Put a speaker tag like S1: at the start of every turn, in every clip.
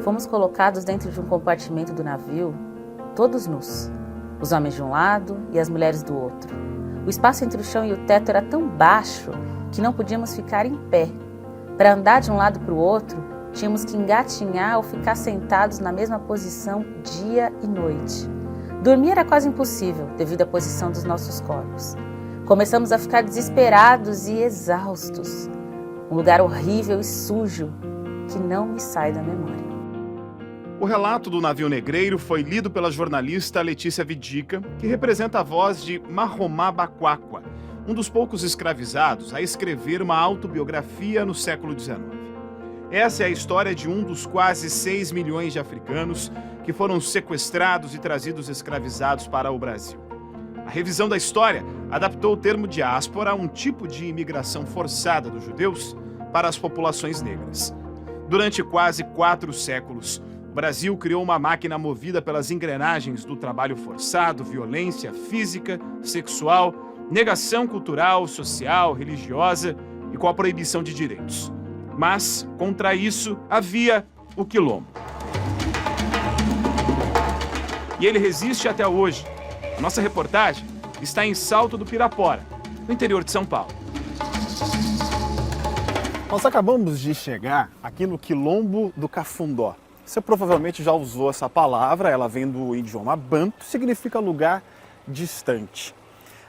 S1: fomos colocados dentro de um compartimento do navio, todos nus, os homens de um lado e as mulheres do outro. O espaço entre o chão e o teto era tão baixo que não podíamos ficar em pé. Para andar de um lado para o outro, tínhamos que engatinhar ou ficar sentados na mesma posição dia e noite. Dormir era quase impossível devido à posição dos nossos corpos. Começamos a ficar desesperados e exaustos. Um lugar horrível e sujo que não me sai da memória.
S2: O relato do navio negreiro foi lido pela jornalista Letícia Vidica, que representa a voz de Mahomá Baquaqua, um dos poucos escravizados a escrever uma autobiografia no século XIX. Essa é a história de um dos quase 6 milhões de africanos que foram sequestrados e trazidos escravizados para o Brasil. A revisão da história adaptou o termo diáspora a um tipo de imigração forçada dos judeus para as populações negras. Durante quase 4 séculos, o Brasil criou uma máquina movida pelas engrenagens do trabalho forçado, violência física, sexual, negação cultural, social, religiosa e com a proibição de direitos. Mas, contra isso, havia o Quilombo. E ele resiste até hoje. A nossa reportagem está em Salto do Pirapora, no interior de São Paulo.
S3: Nós acabamos de chegar aqui no Quilombo do Cafundó. Você provavelmente já usou essa palavra, ela vem do idioma banto, significa lugar distante.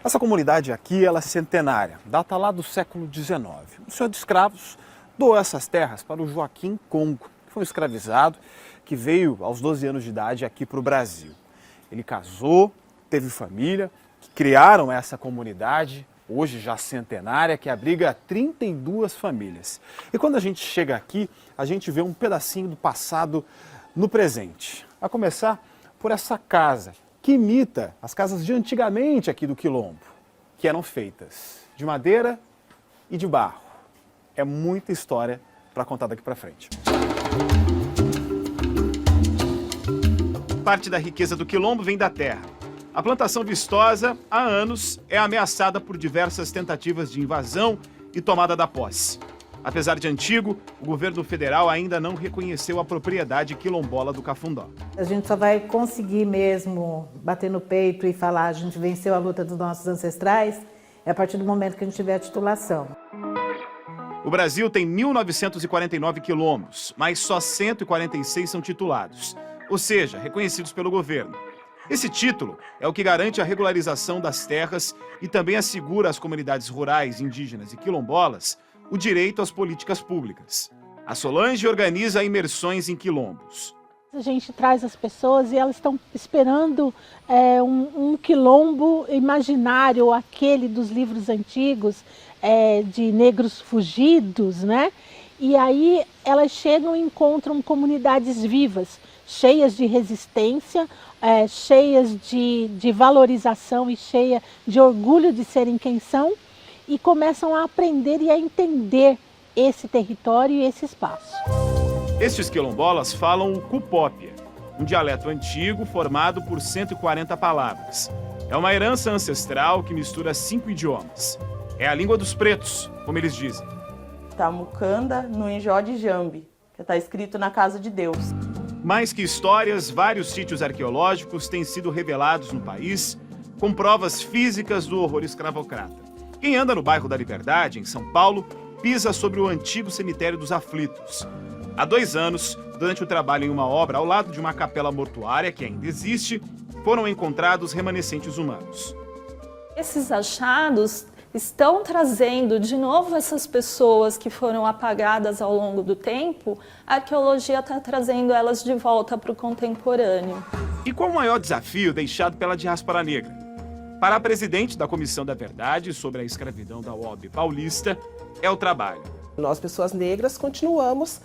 S3: Essa comunidade aqui ela é centenária, data lá do século XIX. O senhor de escravos doou essas terras para o Joaquim Congo, que foi um escravizado que veio aos 12 anos de idade aqui para o Brasil. Ele casou, teve família, que criaram essa comunidade, hoje já centenária, que abriga 32 famílias. E quando a gente chega aqui, a gente vê um pedacinho do passado no presente. A começar por essa casa, que imita as casas de antigamente aqui do Quilombo, que eram feitas de madeira e de barro. É muita história para contar daqui para frente.
S2: Parte da riqueza do Quilombo vem da terra. A plantação vistosa, há anos, é ameaçada por diversas tentativas de invasão e tomada da posse. Apesar de antigo, o governo federal ainda não reconheceu a propriedade quilombola do Cafundó.
S4: A gente só vai conseguir mesmo bater no peito e falar a gente venceu a luta dos nossos ancestrais a partir do momento que a gente tiver a titulação.
S2: O Brasil tem 1.949 quilombos, mas só 146 são titulados, ou seja, reconhecidos pelo governo. Esse título é o que garante a regularização das terras e também assegura às comunidades rurais, indígenas e quilombolas o direito às políticas públicas. A Solange organiza imersões em quilombos.
S5: A gente traz as pessoas e elas estão esperando um quilombo imaginário, aquele dos livros antigos, de negros fugidos, né? E aí elas chegam e encontram comunidades vivas, cheias de resistência, cheias de valorização e cheias de orgulho de serem quem são, e começam a aprender e a entender esse território e esse espaço.
S2: Estes quilombolas falam o cupópia, um dialeto antigo formado por 140 palavras. É uma herança ancestral que mistura 5 idiomas. É a língua dos pretos, como eles dizem.
S6: Tamucanda no Enjó de Jambi, que está escrito na Casa de Deus.
S2: Mais que histórias, vários sítios arqueológicos têm sido revelados no país, com provas físicas do horror escravocrata. Quem anda no bairro da Liberdade, em São Paulo, pisa sobre o antigo cemitério dos Aflitos. Há 2 anos, durante o trabalho em uma obra ao lado de uma capela mortuária que ainda existe, foram encontrados remanescentes humanos.
S7: Esses achados estão trazendo de novo essas pessoas que foram apagadas ao longo do tempo. A arqueologia está trazendo elas de volta para o contemporâneo.
S2: E qual o maior desafio deixado pela diáspora negra? Para a presidente da Comissão da Verdade sobre a escravidão da UOB paulista, é o trabalho.
S8: Nós, pessoas negras, continuamos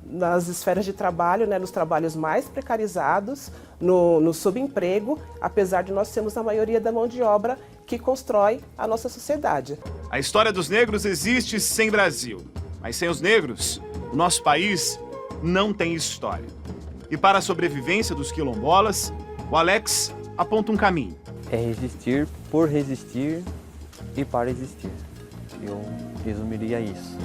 S8: nas esferas de trabalho, nos trabalhos mais precarizados, no subemprego, apesar de nós sermos a maioria da mão de obra que constrói a nossa sociedade.
S2: A história dos negros existe sem Brasil, mas sem os negros, o nosso país não tem história. E para a sobrevivência dos quilombolas, o Alex aponta um caminho.
S9: É resistir por resistir e para existir. Eu resumiria isso.